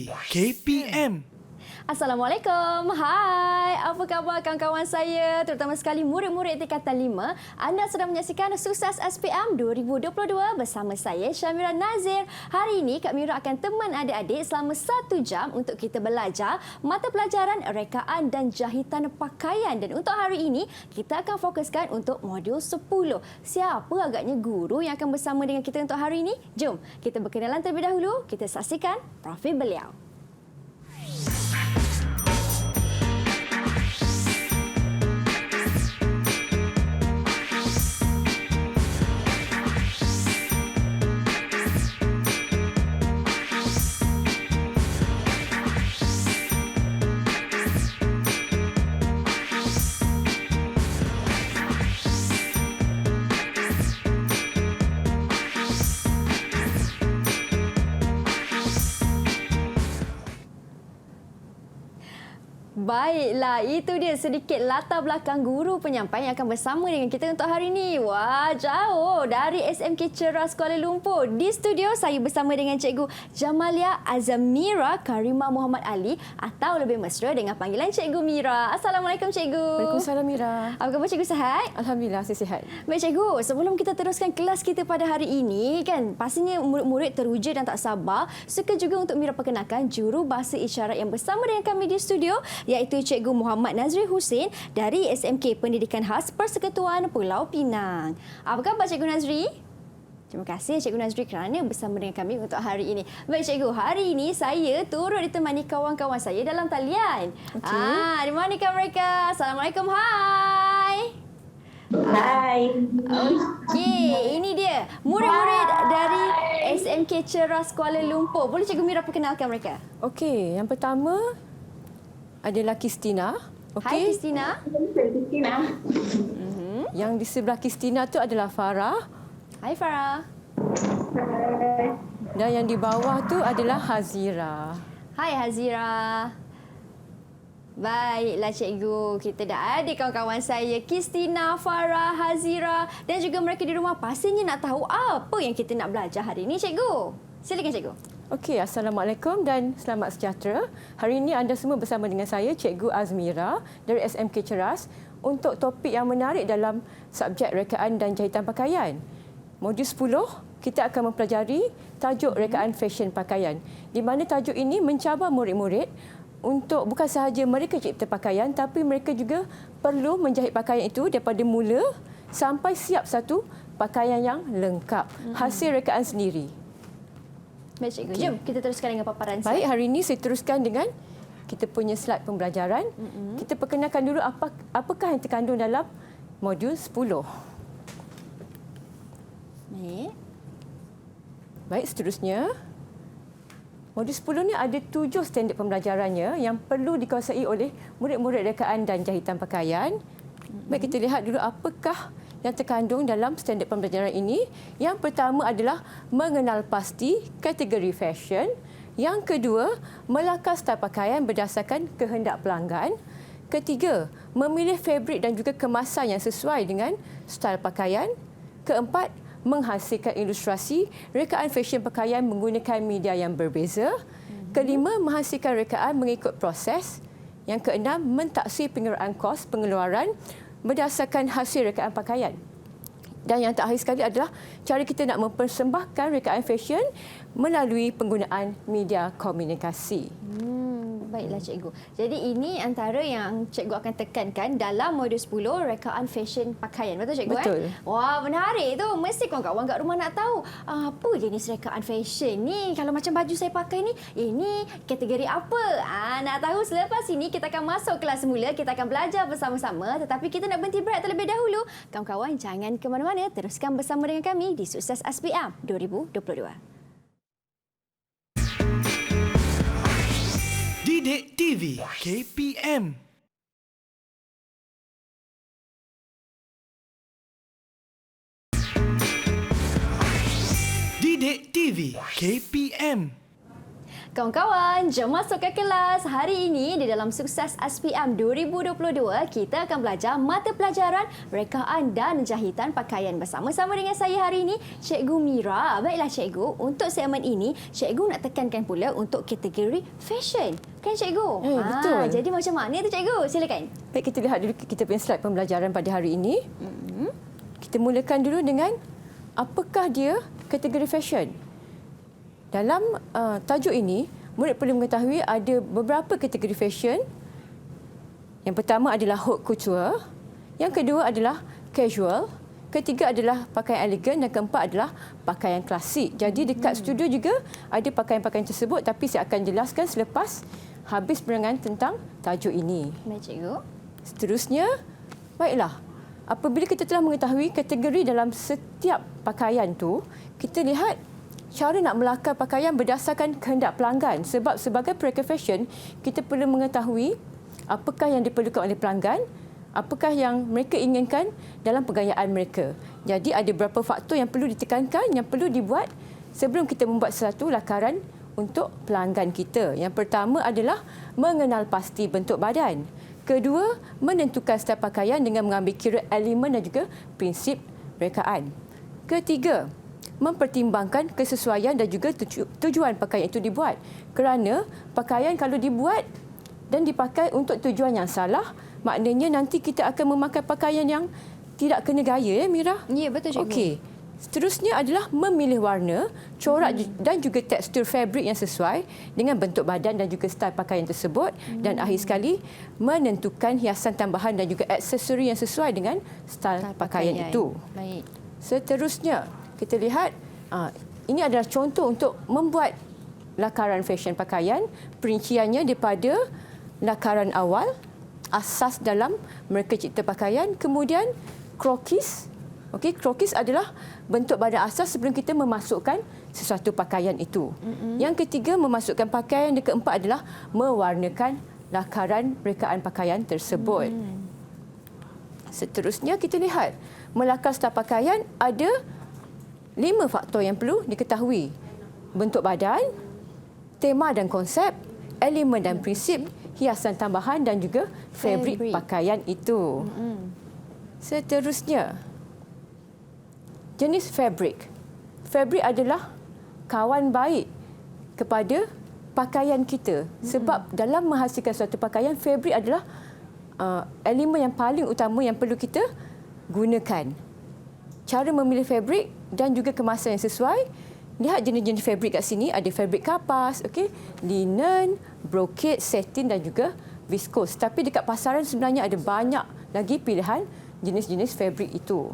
KPM. Assalamualaikum. Hai. Apa khabar kawan-kawan saya, terutama sekali murid-murid tingkatan 5. Anda sedang menyaksikan Sukses SPM 2022 bersama saya Syamira Nazir. Hari ini Kak Mira akan teman adik-adik selama 1 jam untuk kita belajar mata pelajaran rekaan dan jahitan pakaian. Dan untuk hari ini kita akan fokuskan untuk modul 10. Siapa agaknya guru yang akan bersama dengan kita untuk hari ini? Jom kita berkenalan terlebih dahulu. Kita saksikan profil beliau. Baiklah, itu dia sedikit latar belakang guru penyampai yang akan bersama dengan kita untuk hari ini. Wah, jauh dari SMK Ceras Kuala Lumpur. Di studio saya bersama dengan Cikgu Jamalia Azamira Karimah Muhammad Ali atau lebih mesra dengan panggilan Cikgu Mira. Assalamualaikum Cikgu. Waalaikumsalam Mira. Apa khabar Cikgu, sihat? Alhamdulillah, saya sihat. Baik Cikgu, sebelum kita teruskan kelas kita pada hari ini, kan pastinya murid-murid teruja dan tak sabar. Suka juga untuk Mira perkenalkan juru bahasa isyarat yang bersama dengan kami di studio, iaitu Cikgu Muhammad Nazri Husin dari SMK Pendidikan Khas Persekutuan Pulau Pinang. Apa khabar Cikgu Nazri? Terima kasih Cikgu Nazri kerana bersama dengan kami untuk hari ini. Baik Cikgu, hari ini saya turut ditemani kawan-kawan saya dalam talian. Di manakah mereka? Assalamualaikum, hai. Hai. Okey, ini dia murid-murid dari SMK Ceras Kuala Lumpur. Boleh Cikgu Mira perkenalkan mereka? Okey, yang pertama adalah Kristina. Hai Kristina. Yang di sebelah Kristina tu adalah Farah. Hai Farah. Dan yang di bawah tu adalah Hazira. Hai Hazira. Baiklah Cikgu, kita dah ada kawan-kawan saya, Kristina, Farah, Hazira dan juga mereka di rumah pastinya nak tahu apa yang kita nak belajar hari ini Cikgu. Silakan Cikgu. Okey, Assalamualaikum dan selamat sejahtera. Hari ini anda semua bersama dengan saya, Cikgu Azmira dari SMK Ceras untuk topik yang menarik dalam subjek rekaan dan jahitan pakaian. Modul 10, kita akan mempelajari tajuk rekaan fashion pakaian, di mana tajuk ini mencabar murid-murid untuk bukan sahaja mereka cipta pakaian, tapi mereka juga perlu menjahit pakaian itu daripada mula sampai siap satu pakaian yang lengkap, hasil rekaan sendiri. Baik Cikgu, jom kita teruskan dengan paparan saya. Baik, hari ini saya teruskan dengan kita punya slide pembelajaran. Kita perkenalkan dulu apakah yang terkandung dalam modul 10. Baik, seterusnya. Modul 10 ni ada 7 standard pembelajarannya yang perlu dikuasai oleh murid-murid rekaan dan jahitan pakaian. Baik, kita lihat dulu apakah yang terkandung dalam standard pembelajaran ini. Yang pertama adalah mengenal pasti kategori fashion. Yang kedua, melakar style pakaian berdasarkan kehendak pelanggan. Ketiga, memilih fabrik dan juga kemasan yang sesuai dengan style pakaian. Keempat, menghasilkan ilustrasi rekaan fashion pakaian menggunakan media yang berbeza. Kelima, menghasilkan rekaan mengikut proses. Yang keenam, mentaksir pengiraan kos pengeluaran berdasarkan hasil rekaan pakaian. Dan yang terakhir sekali adalah cara kita nak mempersembahkan rekaan fashion melalui penggunaan media komunikasi. Baiklah Cikgu. Jadi ini antara yang Cikgu akan tekankan dalam modul 10 rekaan fashion pakaian. Betul Cikgu? Betul. Wah, menarik tu. Mesti kawan-kawan kat rumah nak tahu apa jenis rekaan fashion ni. Kalau macam baju saya pakai ni, ini kategori apa? Nak tahu selepas ini kita akan masuk kelas semula. Kita akan belajar bersama-sama. Tetapi kita nak berhenti berehat terlebih dahulu. Kawan-kawan jangan ke mana-mana. Teruskan bersama dengan kami di Sukses SPM 2022. Didik TV KPM. Didik TV KPM. Kawan-kawan, jom masuk ke kelas. Hari ini di dalam Sukses SPM 2022, kita akan belajar mata pelajaran rekaan dan jahitan pakaian bersama-sama dengan saya hari ini, Cikgu Mira. Baiklah Cikgu, untuk segmen ini, Cikgu nak tekankan pula untuk kategori fashion. Kan Cikgu? Betul. Jadi macam mana tu Cikgu? Silakan. Baik, kita lihat dulu kita punya slide pembelajaran pada hari ini. Kita mulakan dulu dengan apakah dia kategori fashion. Dalam tajuk ini, murid perlu mengetahui ada beberapa kategori fashion. Yang pertama adalah haute couture, yang kedua adalah casual, ketiga adalah pakaian elegan dan keempat adalah pakaian klasik. Jadi dekat studio juga ada pakaian-pakaian tersebut, tapi saya akan jelaskan selepas habis penerangan tentang tajuk ini. Baik Cikgu. Seterusnya, baiklah. Apabila kita telah mengetahui kategori dalam setiap pakaian tu, kita lihat cara nak melakar pakaian berdasarkan kehendak pelanggan. Sebab sebagai perakir fashion, kita perlu mengetahui apakah yang diperlukan oleh pelanggan, apakah yang mereka inginkan dalam pergayaan mereka. Jadi ada beberapa faktor yang perlu ditekankan, yang perlu dibuat sebelum kita membuat sesuatu lakaran untuk pelanggan kita. Yang pertama adalah mengenal pasti bentuk badan. Kedua, menentukan stil pakaian dengan mengambil kira elemen dan juga prinsip rekaan. Ketiga, mempertimbangkan kesesuaian dan juga tujuan pakaian itu dibuat. Kerana pakaian kalau dibuat dan dipakai untuk tujuan yang salah, maknanya nanti kita akan memakai pakaian yang tidak kena gaya, ya Mira? Ya, betul Cikgu. Okey. Seterusnya adalah memilih warna, corak dan juga tekstur fabrik yang sesuai dengan bentuk badan dan juga stil pakaian tersebut. Dan akhir sekali, menentukan hiasan tambahan dan juga aksesori yang sesuai dengan stil pakaian itu. Baik. Seterusnya, kita lihat ini adalah contoh untuk membuat lakaran fashion pakaian. Perinciannya daripada lakaran awal, asas dalam mereka cipta pakaian, kemudian krokis. Okey, krokis adalah bentuk badan asas sebelum kita memasukkan sesuatu pakaian itu. Yang ketiga, memasukkan pakaian. Yang keempat adalah mewarnakan lakaran rekaan pakaian tersebut. Seterusnya, kita lihat melakar stil pakaian ada 5 faktor yang perlu diketahui. Bentuk badan, tema dan konsep, elemen dan prinsip, hiasan tambahan dan juga fabrik pakaian itu. Seterusnya, jenis fabrik. Fabrik adalah kawan baik kepada pakaian kita. Sebab dalam menghasilkan suatu pakaian, fabrik adalah elemen yang paling utama yang perlu kita gunakan. Cara memilih fabrik dan juga kemasan yang sesuai. Lihat jenis-jenis fabrik kat sini. Ada fabrik kapas, okey, linen, brocade, satin dan juga viskos. Tapi dekat pasaran sebenarnya ada banyak lagi pilihan jenis-jenis fabrik itu.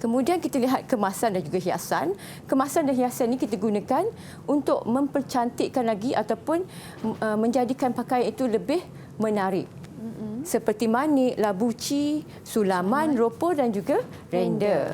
Kemudian kita lihat kemasan dan juga hiasan. Kemasan dan hiasan ini kita gunakan untuk mempercantikkan lagi ataupun menjadikan pakaian itu lebih menarik. Seperti manik, labuci, sulaman, ropo dan juga render.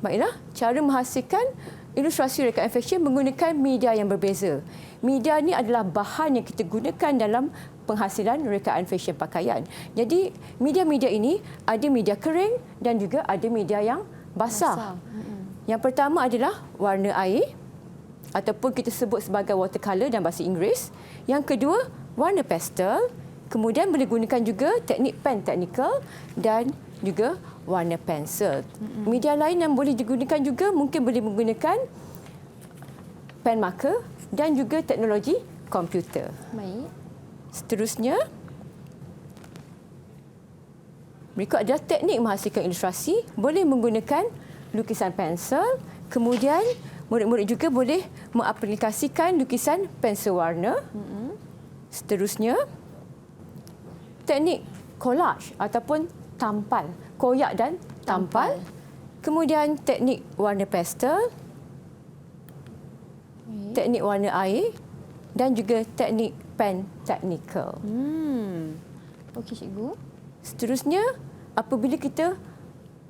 Baiklah, cara menghasilkan ilustrasi rekaan fashion menggunakan media yang berbeza. Media ini adalah bahan yang kita gunakan dalam penghasilan rekaan fashion pakaian. Jadi, media-media ini ada media kering dan juga ada media yang basah. Yang pertama adalah warna air ataupun kita sebut sebagai watercolour dalam bahasa Inggeris. Yang kedua, warna pastel. Kemudian boleh gunakan juga teknik pen technical dan juga warna pensel. Media lain yang boleh digunakan juga mungkin boleh menggunakan pen marker dan juga teknologi komputer. Baik. Seterusnya, berikut adalah teknik menghasilkan ilustrasi. Boleh menggunakan lukisan pensel. Kemudian, murid-murid juga boleh mengaplikasikan lukisan pensel warna. Seterusnya, teknik collage ataupun tampal. Koyak dan tampal. Kemudian, teknik warna pastel. Teknik warna air. Dan juga teknik pen technical. Okey Cikgu. Seterusnya, apabila kita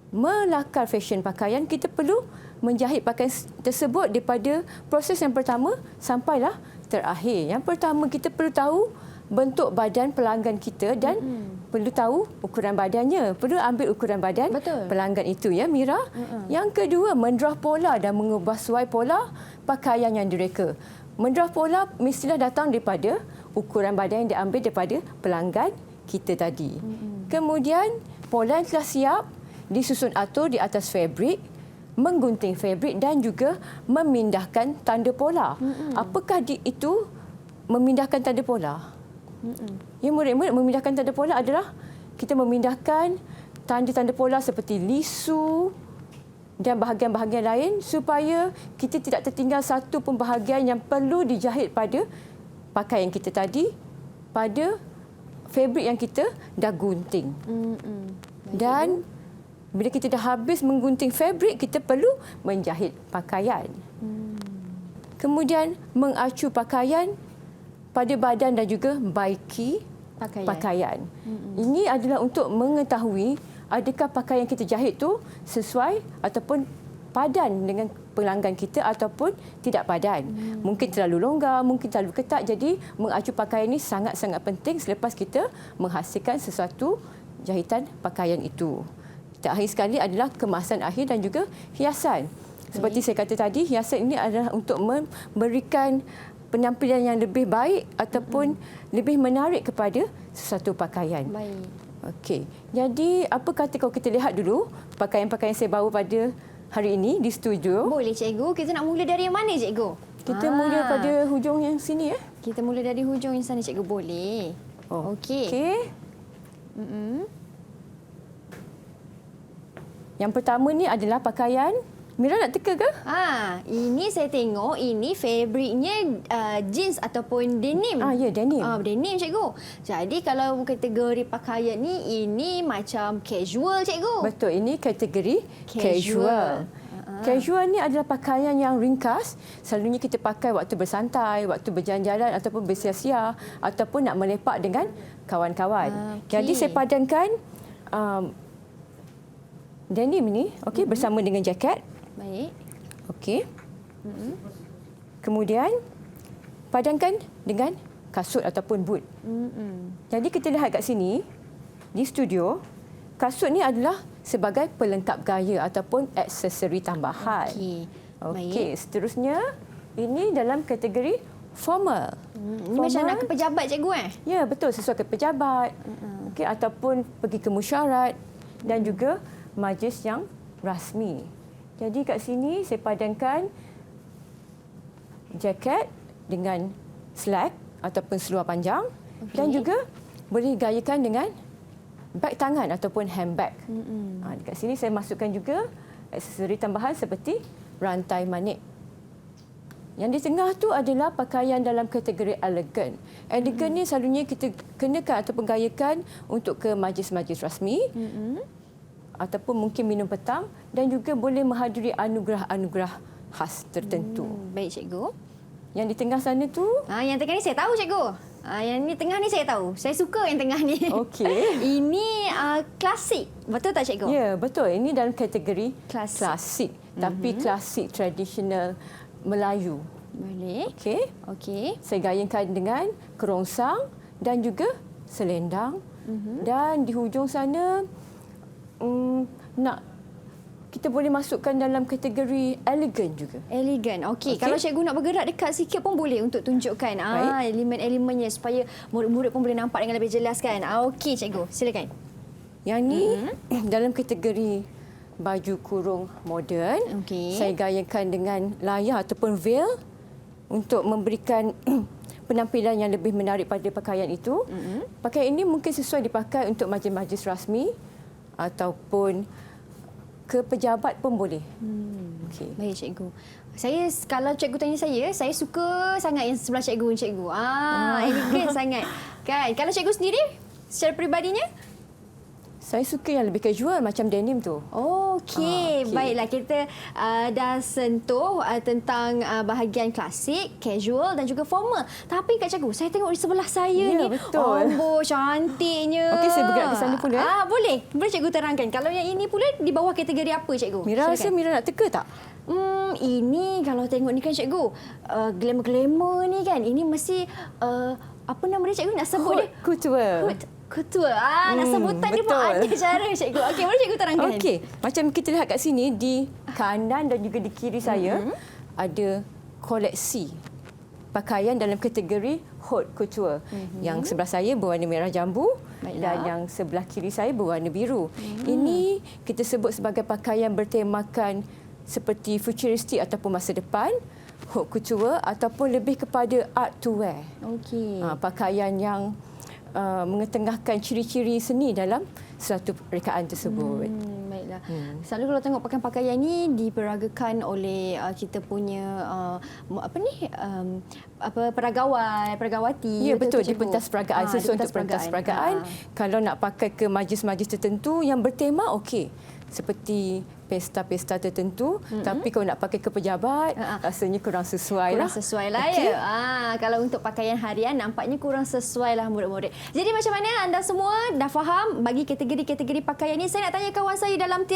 melakar fashion pakaian, kita perlu menjahit pakaian tersebut daripada proses yang pertama sampailah terakhir. Yang pertama, kita perlu tahu bentuk badan pelanggan kita dan perlu tahu ukuran badannya. Perlu ambil ukuran badan pelanggan itu, ya Mira. Yang kedua, mendrah pola dan mengubah suai pola pakaian yang direka. Mendrah pola mestilah datang daripada ukuran badan yang diambil daripada pelanggan kita tadi. Kemudian, pola yang telah siap disusun atur di atas fabrik, menggunting fabrik dan juga memindahkan tanda pola. Apakah itu memindahkan tanda pola? Ya, murid-murid, memindahkan tanda pola adalah kita memindahkan tanda-tanda pola seperti lisu dan bahagian-bahagian lain supaya kita tidak tertinggal satu pun bahagian yang perlu dijahit pada pakaian kita tadi pada fabrik yang kita dah gunting. Dan bila kita dah habis menggunting fabrik, kita perlu menjahit pakaian. Kemudian mengacu pakaian pada badan dan juga baiki pakaian. Ini adalah untuk mengetahui adakah pakaian kita jahit tu sesuai ataupun padan dengan pelanggan kita ataupun tidak padan. Mungkin terlalu longgar, mungkin terlalu ketat. Jadi mengacu pakaian ini sangat-sangat penting selepas kita menghasilkan sesuatu jahitan pakaian itu. Terakhir sekali adalah kemasan akhir dan juga hiasan. Seperti saya kata tadi, hiasan ini adalah untuk memberikan penampilan yang lebih baik ataupun lebih menarik kepada sesuatu pakaian. Baik. Okey. Jadi, apa kata kalau kita lihat dulu pakaian-pakaian saya bawa pada hari ini di studio? Boleh, cikgu. Kita nak mula dari yang mana, cikgu? Kita mula pada hujung yang sini, ya? Kita mula dari hujung yang sana, cikgu. Boleh. Okey. Okey. Yang pertama ni adalah pakaian. Mira nak teka ke? Ini saya tengok ini fabriknya jeans ataupun denim. Ya, denim. Denim, cikgu. Jadi kalau kategori pakaian ni, ini macam casual, cikgu. Betul, ini kategori casual. Casual ni adalah pakaian yang ringkas. Selalunya kita pakai waktu bersantai, waktu berjalan-jalan ataupun bersia-sia ataupun nak melepak dengan kawan-kawan. Jadi saya padankan denim ni, bersama dengan jaket. Baik. Okey. Kemudian padankan dengan kasut ataupun boot. Jadi kita lihat kat sini di studio, kasut ni adalah sebagai pelengkap gaya ataupun aksesori tambahan. Okey, seterusnya ini dalam kategori formal. Ini macam nak ke pejabat, cikgu Ya, betul, sesuai ke pejabat. Okey, ataupun pergi ke mesyuarat dan juga majlis yang rasmi. Jadi kat sini saya padankan jaket dengan slack ataupun seluar panjang dan juga boleh gayakan dengan beg tangan ataupun handbag. Dekat sini saya masukkan juga aksesori tambahan seperti rantai manik. Yang di tengah tu adalah pakaian dalam kategori elegan. Elegan ni selalunya kita kenakan ataupun gayakan untuk ke majlis-majlis rasmi. Ataupun mungkin minum petang dan juga boleh menghadiri anugerah-anugerah khas tertentu. Baik, cikgu. Yang di tengah sana tu? Yang tengah ni saya tahu, cikgu. Yang ni tengah ni saya tahu. Saya suka yang tengah ni. Okey. Ini klasik. Betul tak, cikgu? Ya, betul. Ini dalam kategori klasik. Tapi klasik tradisional Melayu. Boleh. Okey. Saya gayakan dengan kerongsang dan juga selendang. Dan di hujung sana kita boleh masukkan dalam kategori elegan juga. Elegan. Okey. Kalau cikgu nak bergerak dekat sikit pun boleh untuk tunjukkan elemen-elemennya supaya murid-murid pun boleh nampak dengan lebih jelas kan. Okey, cikgu. Silakan. Yang ni dalam kategori baju kurung moden. Saya gayakan dengan layar ataupun veil untuk memberikan penampilan yang lebih menarik pada pakaian itu. Pakaian ini mungkin sesuai dipakai untuk majlis-majlis rasmi ataupun ke pejabat pun boleh. Baik, cikgu. Kalau cikgu tanya saya suka sangat yang sebelah cikgu. Elegan sangat. Kan? Kalau cikgu sendiri, secara peribadinya? Saya suka yang lebih casual macam denim tu. Okey. Baiklah, kita dah sentuh tentang bahagian klasik, casual dan juga formal. Tapi Kak Cikgu, saya tengok di sebelah saya ni. Betul. Cantiknya. Okey, saya bergerak ke sana pula. Boleh. Boleh Cikgu terangkan. Kalau yang ini pula di bawah kategori apa, Cikgu? Mira rasa Mira nak teka tak? Ini kalau tengok ni kan, Cikgu, glamour-glamour ni kan, ini mesti Apa nama dia cikgu nak sebut dia? Couture. Couture. Nak sebutan dia pun betul. ada cara cikgu. Okey, boleh cikgu terangkan? Okey, macam kita lihat kat sini di kanan dan juga di kiri saya ada koleksi pakaian dalam kategori haute couture. Yang sebelah saya berwarna merah jambu. Baiklah. Dan yang sebelah kiri saya berwarna biru. Ini kita sebut sebagai pakaian bertemakan seperti futuristik ataupun masa depan, haute couture ataupun lebih kepada art to wear. Okey. Pakaian yang mengetengahkan ciri-ciri seni dalam suatu rekaan tersebut. Baiklah. Selalu kalau tengok pakaian-pakaian ni diperagakan oleh kita punya peragawati. Ya, betul, di cikgu? pentas peragaan, sesuai untuk pentas peragaan. Kalau nak pakai ke majlis-majlis tertentu yang bertema, okey. Seperti pesta-pesta tertentu, tapi kalau nak pakai ke pejabat, rasanya kurang sesuai lah. Kurang sesuai lah ya. Kalau untuk pakaian harian nampaknya kurang sesuai lah murid-murid. Jadi macam mana anda semua dah faham bagi kategori-kategori pakaian ni? Saya nak tanya kawan saya dalam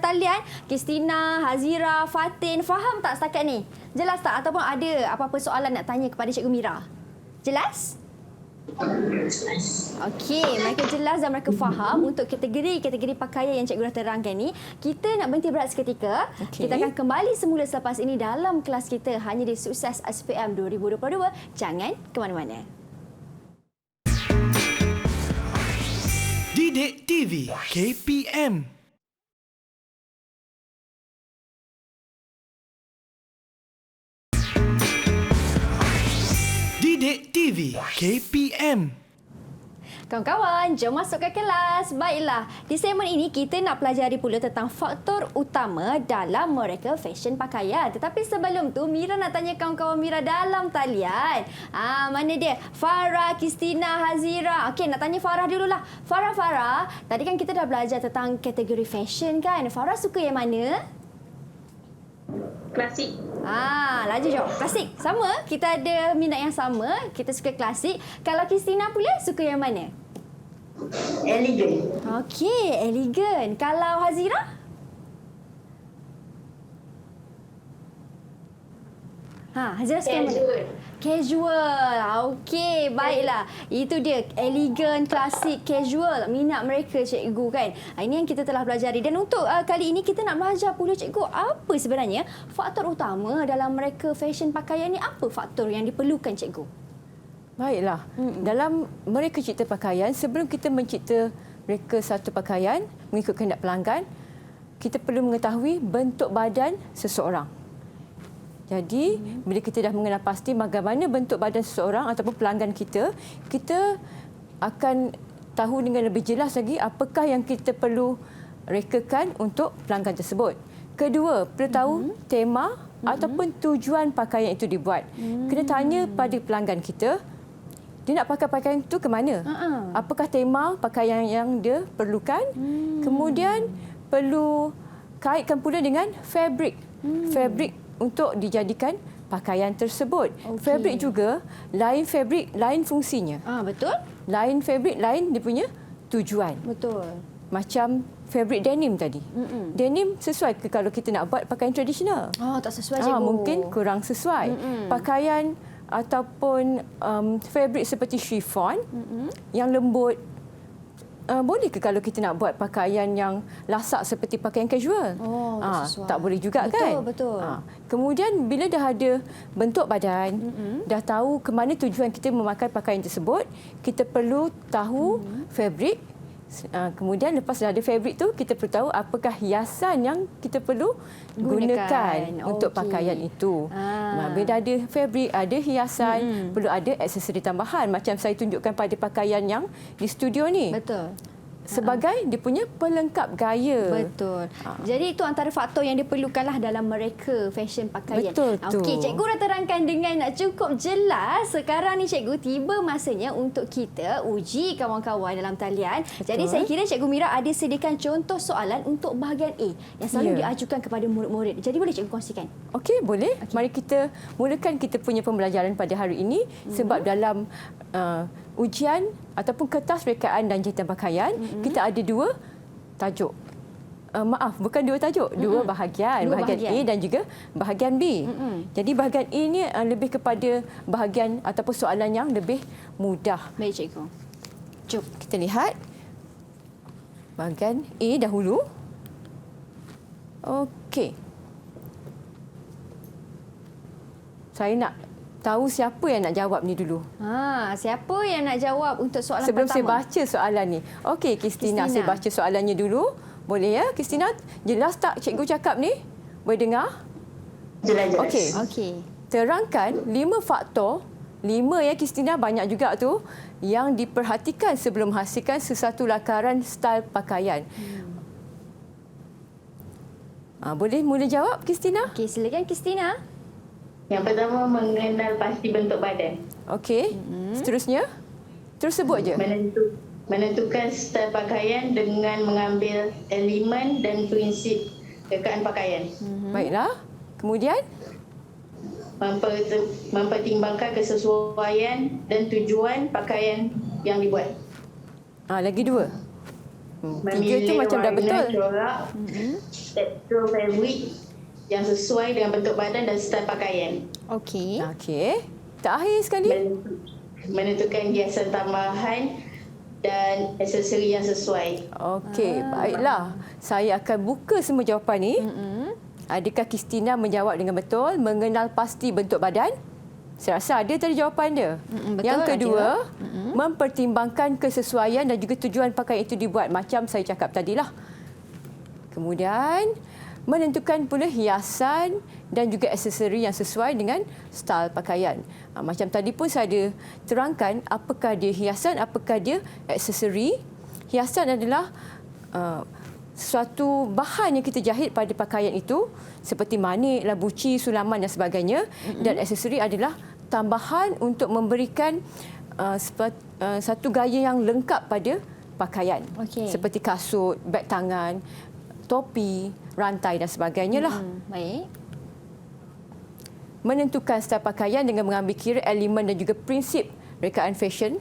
talian, Kristina, Hazira, Fatin, faham tak setakat ni? Jelas tak? Ataupun ada apa-apa soalan nak tanya kepada Cikgu Mira? Jelas? Okey, mereka jelas dan mereka faham untuk kategori-kategori pakaian yang cikgu dah terangkan ni. Kita nak berhenti berehat seketika. Kita akan kembali semula selepas ini dalam kelas kita hanya di Sukses SPM 2022. Jangan ke mana-mana. Didik TV KPM. Didik TV KPM. Kawan-kawan, jom masuk ke kelas. Baiklah, di segmen ini kita nak pelajari pula tentang faktor utama dalam mereka fashion pakaian. Tetapi sebelum tu, Mira nak tanya kawan-kawan Mira dalam talian. Mana dia? Farah, Kristina, Hazira. Okey, nak tanya Farah dululah. Farah, tadi kan kita dah belajar tentang kategori fashion kan? Farah suka yang mana? Klasik. Laju jawab. Klasik. Sama. Kita ada minat yang sama. Kita suka klasik. Kalau Kristina pula, suka yang mana? Elegan. Okey, elegan. Kalau Hazira? Hazira suka yang mana? Casual. Okey, baiklah. Itu dia, elegan, klasik, casual. Minat mereka, cikgu kan. Ini yang kita telah pelajari. Dan untuk kali ini, kita nak belajar pula, cikgu, apa sebenarnya faktor utama dalam mereka fashion pakaian ni? Apa faktor yang diperlukan, cikgu? Baiklah. Dalam mereka cipta pakaian, sebelum kita mencipta mereka satu pakaian mengikut kehendak pelanggan, kita perlu mengetahui bentuk badan seseorang. Jadi, bila kita dah mengenal pasti bagaimana bentuk badan seseorang ataupun pelanggan kita, kita akan tahu dengan lebih jelas lagi apakah yang kita perlu rekakan untuk pelanggan tersebut. Kedua, perlu tahu tema ataupun tujuan pakaian itu dibuat. Kena tanya pada pelanggan kita, dia nak pakai pakaian itu ke mana? Apakah tema pakaian yang dia perlukan? Kemudian, perlu kaitkan pula dengan fabrik. Fabrik untuk dijadikan pakaian tersebut. Fabrik juga, lain fabrik, lain fungsinya. Betul. Lain fabrik, lain dia punya tujuan. Betul. Macam fabrik denim tadi. Denim sesuai ke kalau kita nak buat pakaian tradisional? Tak sesuai, cikgu. Mungkin kurang sesuai. Pakaian ataupun fabrik seperti chiffon yang lembut, boleh ke kalau kita nak buat pakaian yang lasak seperti pakaian casual? Tak sesuai. Tak boleh juga, betul, kan? Betul. Kemudian bila dah ada bentuk badan, dah tahu ke mana tujuan kita memakai pakaian tersebut, kita perlu tahu fabrik. Kemudian lepas dah ada fabrik tu, kita perlu tahu apakah hiasan yang kita perlu gunakan untuk pakaian itu. Bila ada fabrik, ada hiasan, perlu ada aksesori tambahan. Macam saya tunjukkan pada pakaian yang di studio ni. Betul. Sebagai dia punya pelengkap gaya. Betul. Jadi itu antara faktor yang diperlukanlah dalam mereka fashion pakaian. Betul tu. Okey, cikgu dah terangkan dengan cukup jelas. Sekarang ni cikgu, tiba masanya untuk kita uji kawan-kawan dalam talian. Betul. Jadi saya kira Cikgu Mira ada sediakan contoh soalan untuk bahagian A yang selalu diajukan kepada murid-murid. Jadi boleh cikgu kongsikan? Okey, boleh. Mari kita mulakan kita punya pembelajaran pada hari ini. Sebab dalam ujian ataupun kertas rekaan dan jahitan pakaian, kita ada dua tajuk. Maaf, bukan dua tajuk, dua bahagian. Dua bahagian bahagian. A dan juga bahagian B. Jadi bahagian A ni lebih kepada bahagian ataupun soalan yang lebih mudah. Baik, cikgu. Jom kita lihat bahagian A dahulu. Okey. Saya nak tahu siapa yang nak jawab ni dulu. Siapa yang nak jawab untuk soalan Sebelum pertama? saya baca soalan ni. Okey, Kristina, saya baca soalannya dulu. Boleh ya, Kristina? Jelas tak cikgu cakap ni? Boleh dengar? Jelas-jelas. Okey. Okey. Terangkan 5 faktor, 5 ya Kristina, banyak juga tu, yang diperhatikan sebelum menghasilkan sesuatu lakaran style pakaian. Boleh mula jawab, Kristina? Okey, silakan Kristina. Yang pertama, mengenal pasti bentuk badan. Okey. Seterusnya? Terus sebut je. Menentukan style pakaian dengan mengambil elemen dan prinsip rekaan pakaian. Baiklah. Kemudian? Mempertimbangkan kesesuaian dan tujuan pakaian yang dibuat. Lagi 2. 3 tu macam dah warna, betul. corak, tekstur fabrik yang sesuai dengan bentuk badan dan style pakaian. Okey. Okey. Terakhir sekali. Menentukan hiasan tambahan dan aksesori yang sesuai. Okey, baiklah. Saya akan buka semua jawapan ni. Adakah Kristina menjawab dengan betul? Mengenal pasti bentuk badan? Saya rasa ada tadi jawapan dia. Betul, Yang kedua, Najila. mempertimbangkan kesesuaian dan juga tujuan pakaian itu dibuat. Macam saya cakap tadilah. Kemudian, menentukan pula hiasan dan juga aksesori yang sesuai dengan style pakaian. Macam tadi pun saya ada terangkan apakah dia hiasan, apakah dia aksesori. Hiasan adalah suatu bahan yang kita jahit pada pakaian itu seperti manik, labuci, sulaman dan sebagainya. Dan aksesori adalah tambahan untuk memberikan satu gaya yang lengkap pada pakaian. Okey. Seperti kasut, beg tangan, topi, rantai dan sebagainya lah. Baik. Menentukan style pakaian dengan mengambil kira elemen dan juga prinsip rekaan fashion.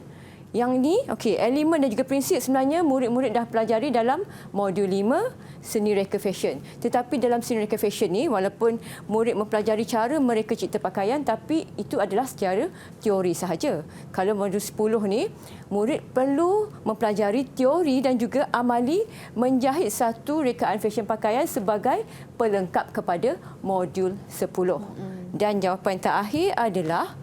Yang ni, okey, elemen dan juga prinsip sebenarnya murid-murid dah pelajari dalam modul 5 seni reka fashion. Tetapi dalam seni reka fashion ni, walaupun murid mempelajari cara mereka cipta pakaian, tapi itu adalah secara teori sahaja. Kalau modul 10 ni, murid perlu mempelajari teori dan juga amali menjahit satu rekaan fashion pakaian sebagai pelengkap kepada modul 10. Dan jawapan terakhir adalah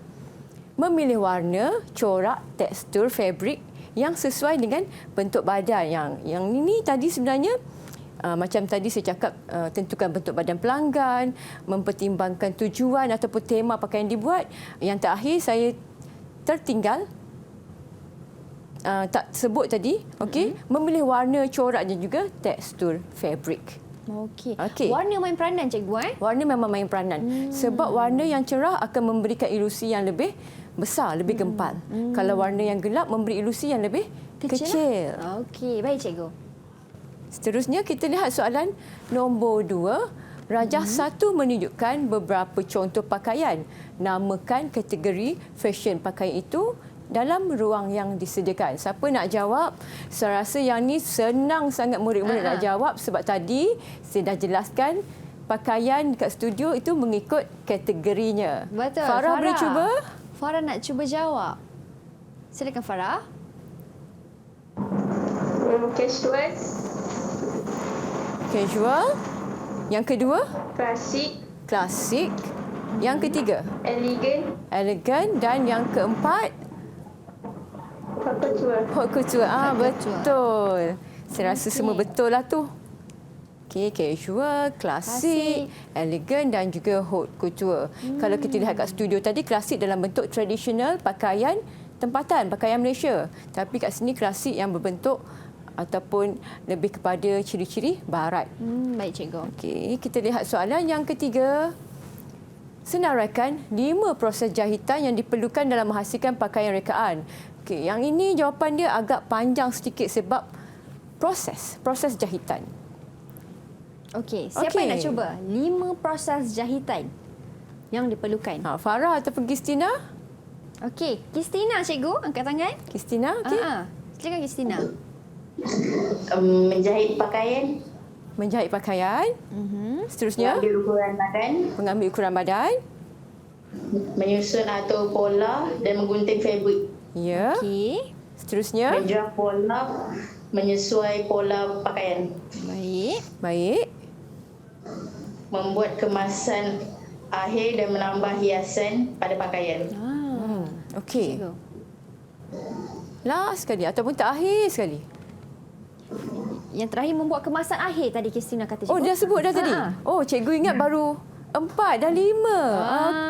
memilih warna, corak, tekstur fabrik yang sesuai dengan bentuk badan. Yang ini tadi sebenarnya macam tadi saya cakap, tentukan bentuk badan pelanggan, mempertimbangkan tujuan ataupun tema pakaian dibuat. Yang terakhir saya tertinggal tak sebut tadi, okey, memilih warna, corak dan juga tekstur fabrik. Okey. Okey. Warna main peranan cikgu Warna memang main peranan. Sebab warna yang cerah akan memberikan ilusi yang lebih besar, lebih gempal. Kalau warna yang gelap memberi ilusi yang lebih kecil. Okey, baik cikgu. Seterusnya kita lihat soalan nombor 2. Rajah 1 menunjukkan beberapa contoh pakaian. Namakan kategori fashion pakaian itu dalam ruang yang disediakan. Siapa nak jawab? Saya rasa yang ni senang sangat murid-murid nak jawab sebab tadi saya dah jelaskan pakaian dekat studio itu mengikut kategorinya. Betul. Farah boleh cuba? Farah nak cuba jawab. Silakan Farah. Casual, Casual. Yang kedua? klasik, Klasik. Yang ketiga? elegan, Elegan. Dan yang keempat? haute couture. Haute couture. Haute couture. Betul. Saya rasa Okey. semua betul lah tu. Okey, casual, klasik, elegan dan juga haute couture. Kalau kita lihat kat studio tadi, klasik dalam bentuk tradisional pakaian tempatan, pakaian Malaysia. Tapi kat sini klasik yang berbentuk ataupun lebih kepada ciri-ciri barat. Baik cikgu. Okey, kita lihat soalan yang ketiga. Senaraikan 5 proses jahitan yang diperlukan dalam menghasilkan pakaian rekaan. Okey, yang ini jawapan dia agak panjang sedikit sebab proses jahitan. Okey, siapa Okey. yang nak cuba? 5 proses jahitan yang diperlukan. Farah ataupun Kristina? Okey, Kristina cikgu, angkat tangan. Kristina, okey. Silakan Kristina. Menjahit pakaian, Menjahit pakaian. Seterusnya, mengambil ukuran badan, mengambil ukuran badan. menyusun atau pola dan menggunting fabrik. Ya. Okey. Seterusnya, Mendraft pola, menyesuai pola pakaian. Baik. baik. Membuat kemasan akhir dan menambah hiasan pada pakaian. Okey. Cikgu. Last sekali ataupun terakhir sekali. Yang terakhir membuat kemasan akhir tadi Christina kata cikgu. Oh, dah sebut dah tadi? Ha. Oh, cikgu ingat baru 4 dan 5.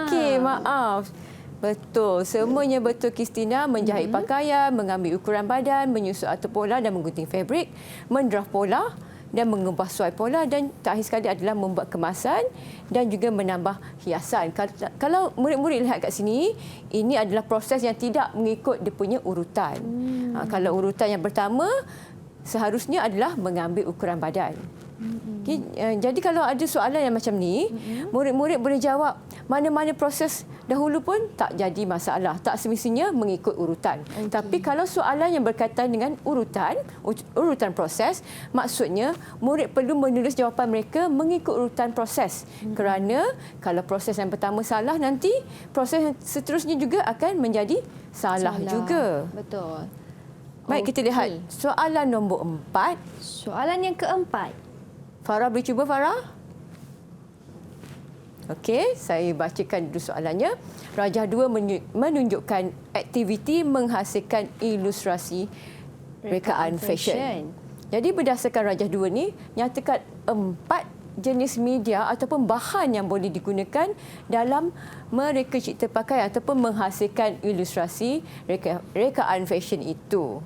Okey, maaf. Betul. Semuanya betul, Christina. Menjahit pakaian, mengambil ukuran badan, menyusun atau pola dan menggunting fabrik, mendraft pola dan mengubah suai pola, dan terakhir sekali adalah membuat kemasan dan juga menambah hiasan. Kalau murid-murid lihat kat sini, ini adalah proses yang tidak mengikut dia punya urutan. Kalau urutan yang pertama, seharusnya adalah mengambil ukuran badan. Okay, jadi kalau ada soalan yang macam ni, murid-murid boleh jawab mana-mana proses dahulu pun tak jadi masalah. Tak semestinya mengikut urutan. Tapi kalau soalan yang berkaitan dengan urutan proses, maksudnya murid perlu menulis jawapan mereka mengikut urutan proses. Kerana kalau proses yang pertama salah, nanti proses yang seterusnya juga akan menjadi salah juga. Betul. Baik, kita lihat soalan nombor 4. Soalan yang keempat. Farah boleh cuba, Farah? Okey, saya bacakan dulu soalannya. Rajah 2 menunjukkan aktiviti menghasilkan ilustrasi rekaan fashion. Jadi berdasarkan Rajah 2 ni, nyatakan 4 jenis media ataupun bahan yang boleh digunakan dalam mereka cipta pakaian ataupun menghasilkan ilustrasi rekaan fashion itu.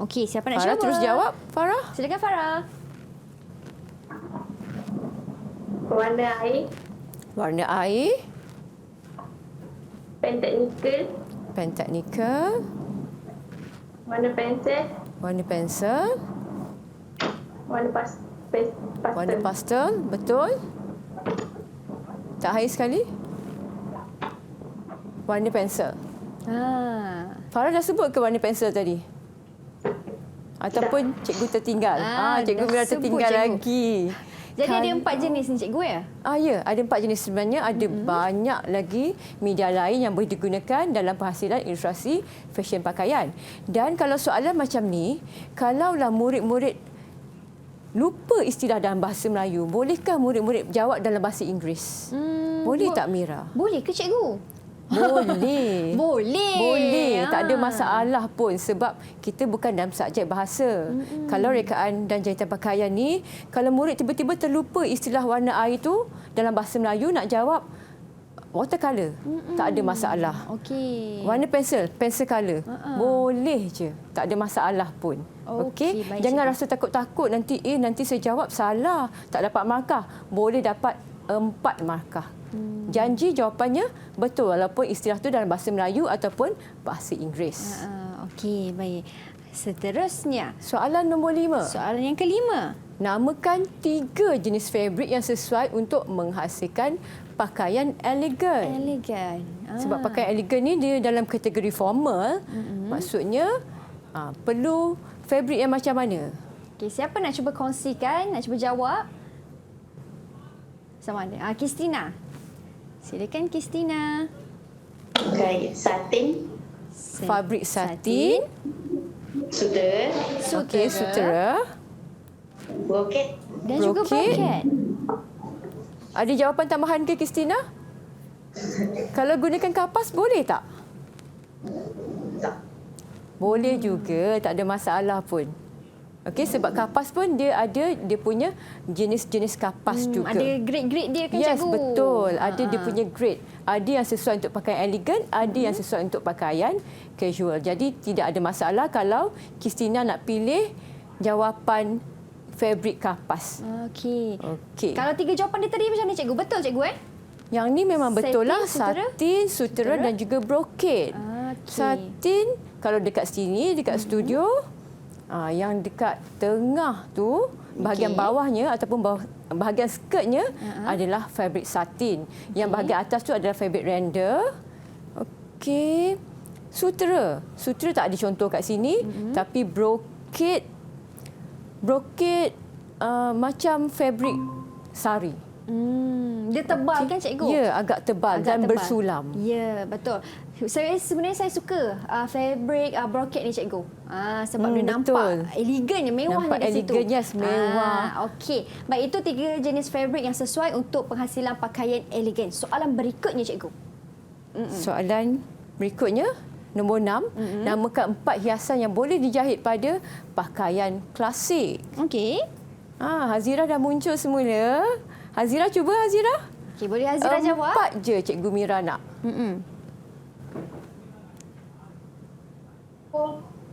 Okey, siapa nak Farah cuba? terus jawab, Farah. Silakan Farah. Warna air, Warna air, pen teknikal, pen teknikal, warna pensel, warna pensel, warna pastel. warna pastel, betul. Terakhir sekali, warna pensel. Farah dah sebut ke warna pensel tadi? Ataupun cikgu tertinggal? Cikgu dah biar sebut, tertinggal cikgu. lagi. Jadi ada 4 jenis ni cikgu ya? Ya, ada 4 jenis sebenarnya. Ada banyak lagi media lain yang boleh digunakan dalam penghasilan ilustrasi fashion pakaian. Dan kalau soalan macam ni, kalaulah murid-murid lupa istilah dalam bahasa Melayu, bolehkah murid-murid jawab dalam bahasa Inggeris? Boleh tak, Mira? Boleh ke cikgu? Boleh. Boleh. Tak ada masalah pun sebab kita bukan dalam subjek bahasa. Kalau rekaan dan jahitan pakaian ni, kalau murid tiba-tiba terlupa istilah warna air tu dalam bahasa Melayu, nak jawab watercolour, tak ada masalah. Okey. Warna pensel, pencil colour. Boleh je. Tak ada masalah pun. Okey, baik, Jangan cikgu. rasa takut-takut nanti saya jawab salah, tak dapat markah. Boleh dapat 4 markah. Janji jawapannya betul walaupun istilah tu dalam bahasa Melayu ataupun bahasa Inggeris. Okey, baik. Seterusnya, Soalan nombor 5. soalan yang kelima. Namakan 3 jenis fabrik yang sesuai untuk menghasilkan pakaian elegan. Elegan. Sebab pakaian elegan ni dia dalam kategori formal. Maksudnya perlu fabrik yang macam mana? Okey, siapa nak cuba kongsikan, nak cuba jawab? Sama ada. Christina. Silakan Christina. Okay, satin, Fabrik satin. sutera, Okey, sutera. broket, Dan juga Broket. broket. Ada jawapan tambahan ke, Christina? Kalau gunakan kapas, boleh tak? tak. Boleh juga, tak ada masalah pun. Okey, sebab kapas pun dia ada dia punya jenis-jenis kapas juga. Ada grade-grade dia kan Yes, cikgu? betul. Ada dia punya grade. Ada yang sesuai untuk pakaian elegan, ada yang sesuai untuk pakaian casual. Jadi tidak ada masalah kalau Christina nak pilih jawapan fabrik kapas. Okey. Okey. Kalau 3 jawapan dia tadi macam mana cikgu? Betul cikgu Yang ni memang betul lah. Satin, Satin, sutera dan juga broket. Okey. Satin, kalau dekat sini, dekat studio, yang dekat tengah tu, bahagian bawahnya ataupun bahagian skirtnya adalah fabrik satin. Yang bahagian atas tu adalah fabrik render. Okey. Sutera. Sutera tak ada contoh kat sini. Tapi broket macam fabrik sari. Dia tebal kan cikgu? Ya, agak tebal dan bersulam. Ya, betul. Sebenarnya saya suka fabric broket ni cikgu. Sebab dia nampak elegan, mewah nampak di situ. elegan, yes, mewah. Okey. Baik, itu 3 jenis fabric yang sesuai untuk penghasilan pakaian elegan. Soalan berikutnya cikgu. Soalan berikutnya, nombor 6. Namakan 4 hiasan yang boleh dijahit pada pakaian klasik. Okey. Hazira dah muncul semula. Hazira, cuba Hazira. Okey, boleh Hazira jawab? 4 je Cikgu Mira nak.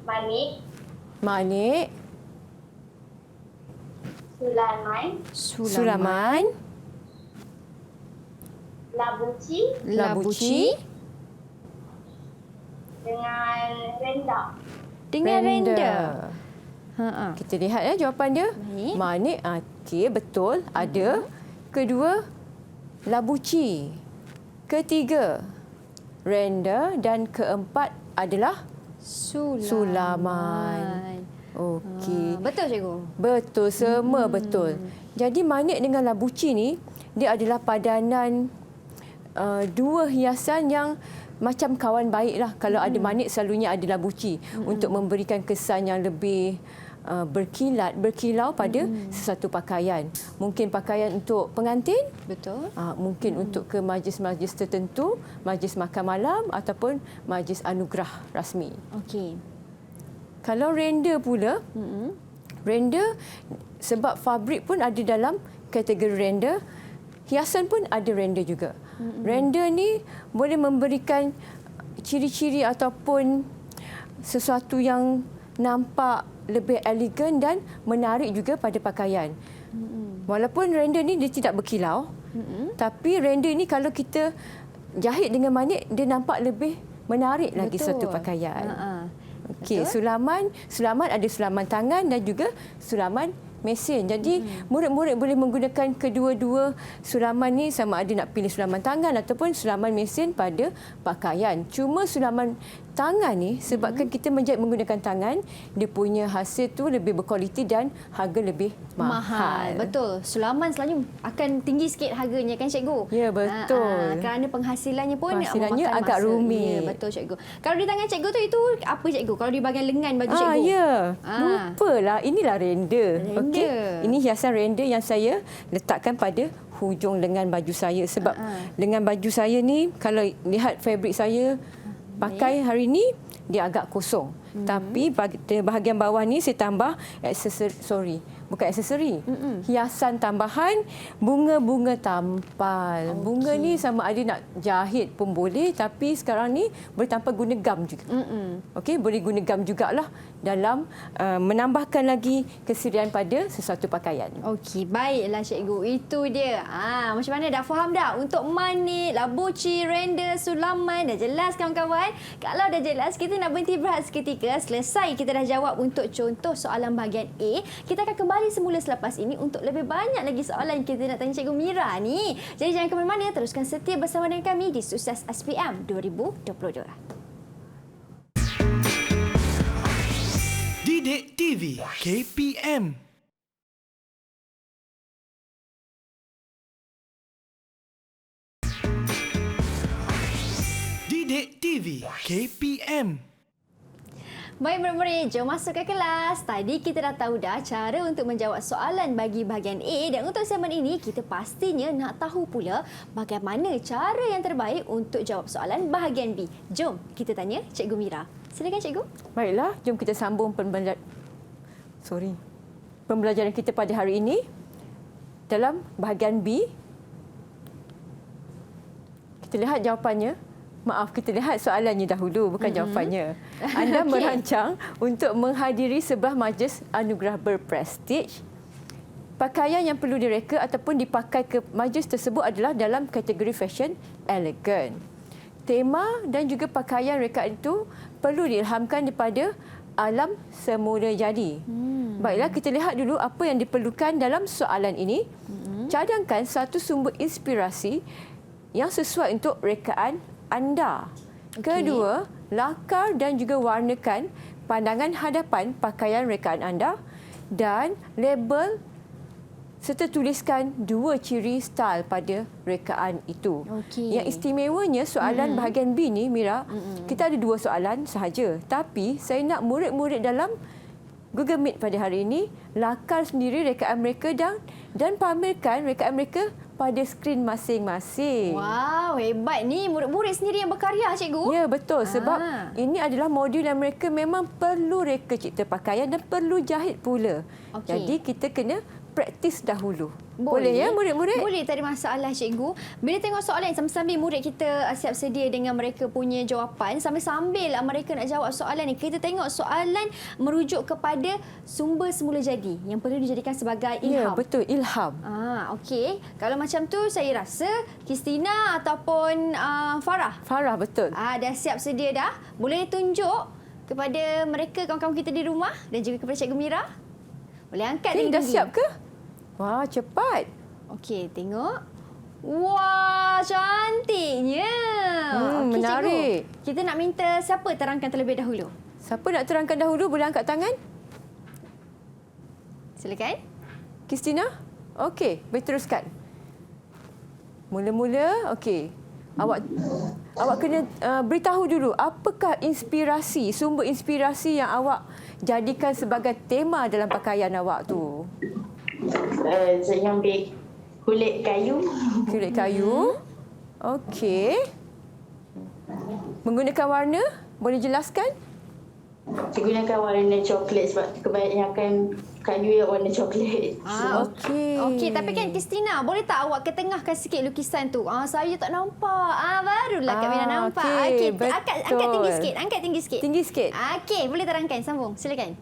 Manik, Manik, Sulaman, Sulaman, Labuci Labuci, dengan Renda. Dengan renda. Kita lihat jawapan dia. Baik. Manik, okey, betul. Ada. Kedua, Labuci. Ketiga, Renda. Dan keempat adalah Sulaman. Okey. Betul cikgu? Betul, semua betul. Jadi manik dengan labuci ni, dia adalah padanan dua hiasan yang macam kawan baik lah. Kalau ada manik, selalunya ada labuci untuk memberikan kesan yang lebih berkilau pada sesuatu pakaian. Mungkin pakaian untuk pengantin, Betul. mungkin untuk ke majlis-majlis tertentu, majlis makan malam ataupun majlis anugerah rasmi. Okey. Kalau renda pula, renda sebab fabrik pun ada dalam kategori renda, hiasan pun ada renda juga. Renda ni boleh memberikan ciri-ciri ataupun sesuatu yang nampak lebih elegan dan menarik juga pada pakaian. Walaupun renda ni dia tidak berkilau, tapi renda ni kalau kita jahit dengan manik, dia nampak lebih menarik lagi satu pakaian. Okey, sulaman ada sulaman tangan dan juga sulaman mesin. Jadi murid-murid boleh menggunakan kedua-dua sulaman ni, sama ada nak pilih sulaman tangan ataupun sulaman mesin pada pakaian. Cuma sulaman tangan ni sebabkan kita menjahit menggunakan tangan, dia punya hasil tu lebih berkualiti dan harga lebih mahal. Betul. Sulaman selalunya akan tinggi sikit harganya kan cikgu? Ya, betul. Kerana penghasilannya pun Penghasilannya memakan agak masa. rumit. Ya, betul cikgu. Kalau di tangan cikgu tu itu apa cikgu? Kalau di bahagian lengan baju cikgu? Ya. Lupalah, inilah renda. Okey. Ini hiasan renda yang saya letakkan pada hujung lengan baju saya sebab lengan baju saya ni kalau lihat fabrik saya pakai hari ni dia agak kosong. Tapi bahagian bawah ni saya tambah aksesori, bukan aksesori. Hiasan tambahan, bunga-bunga tampal. Bunga ni sama ada nak jahit pun boleh, tapi sekarang ni boleh tanpa guna gam juga. Okey, boleh guna gam jugalah dalam menambahkan lagi keserian pada sesuatu pakaian. Okey, baiklah cikgu. Itu dia. Macam mana, dah faham dah untuk manik, labuci, renda, sulaman? Dah jelas kawan-kawan? Kalau dah jelas, kita nak berhenti berehat seketika. Selesai kita dah jawab untuk contoh soalan bahagian A. Kita akan kembali semula selepas ini untuk lebih banyak lagi soalan kita nak tanya Cikgu Mira ni. Jadi jangan ke mana-mana, teruskan setia bersama dengan kami di Sukses SPM 2022. Didik TV KPM. Didik TV KPM. Baik murid-murid, jom masuk ke kelas. Tadi kita dah tahu dah cara untuk menjawab soalan bagi bahagian A, dan untuk segmen ini kita pastinya nak tahu pula bagaimana cara yang terbaik untuk jawab soalan bahagian B. Jom kita tanya Cikgu Mira. Silakan Cikgu. Baiklah, jom kita sambung pembelajaran kita pada hari ini dalam bahagian B. Kita lihat jawapannya. Maaf, kita lihat soalannya dahulu, bukan jawapannya. Anda merancang untuk menghadiri sebuah majlis anugerah berprestij. Pakaian yang perlu direka ataupun dipakai ke majlis tersebut adalah dalam kategori fashion elegan. Tema dan juga pakaian rekaan itu perlu diilhamkan daripada alam semula jadi. Baiklah, kita lihat dulu apa yang diperlukan dalam soalan ini. Cadangkan satu sumber inspirasi yang sesuai untuk rekaan anda. Kedua, lakar dan juga warnakan pandangan hadapan pakaian rekaan anda, dan label serta tuliskan 2 ciri style pada rekaan itu. Okey. Yang istimewanya soalan bahagian B ni, Mira, kita ada 2 soalan sahaja. Tapi saya nak murid-murid dalam Google Meet pada hari ini lakar sendiri rekaan mereka dan pamerkan rekaan mereka pada skrin masing-masing. Wow, hebat ni. Murid-murid sendiri yang berkarya, cikgu. Ya, betul. Sebab ini adalah modul yang mereka memang perlu reka cipta pakaian dan perlu jahit pula. Okey. Jadi kita kena praktis dahulu. Boleh ya, murid-murid? Boleh, tak ada masalah, cikgu. Bila tengok soalan, sambil-sambil murid kita siap sedia dengan mereka punya jawapan, sambil-sambil mereka nak jawab soalan ni, kita tengok soalan merujuk kepada sumber semula jadi yang perlu dijadikan sebagai Ya, ilham. betul. Ilham. Okey. Kalau macam tu, saya rasa Kristina ataupun Farah. Farah, betul. Dah siap sedia dah. Boleh tunjuk kepada mereka, kawan-kawan kita di rumah dan juga kepada Cikgu Mira. Boleh angkat Dah tinggi-tinggi. siap ke? Wah, cepat. Okey, tengok. Wah, cantiknya. Okey, menarik. Cikgu, kita nak minta siapa terangkan terlebih dahulu? Siapa nak terangkan dahulu? Boleh angkat tangan? Silakan. Kristina? Okey, boleh teruskan. Mula-mula, okey. Awak kena beritahu dulu apakah inspirasi, sumber inspirasi yang awak jadikan sebagai tema dalam pakaian awak tu. Saya ambil kulit kayu. Kulit kayu. Okey. Menggunakan warna? Boleh jelaskan? Saya gunakan warna coklat sebab kebanyakan kayu yang warna coklat. Okey. Okey, tapi kan Kristina, boleh tak awak ketengahkan sikit lukisan tu? Saya tak nampak. Barulah Kak Mira nampak. okey, Okey, angkat tinggi sikit. Angkat tinggi sikit. Tinggi sikit. Okey, boleh terangkan. Sambung. Silakan.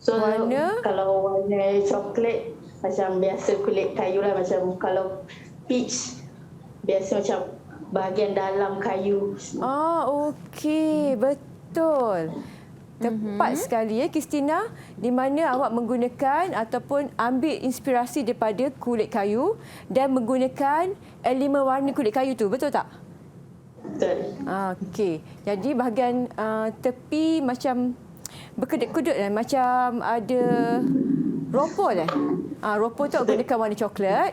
So, Warna? kalau warna coklat, macam biasa kulit kayu lah. Macam kalau peach, biasa macam bahagian dalam kayu. Okey, betul. Tepat sekali ya, Kristina, di mana awak menggunakan ataupun ambil inspirasi daripada kulit kayu dan menggunakan elemen warna kulit kayu tu, betul tak? Betul. Okey. Jadi bahagian tepi macam berkedut-kedut macam ada ropol ropol tu gunakan warna coklat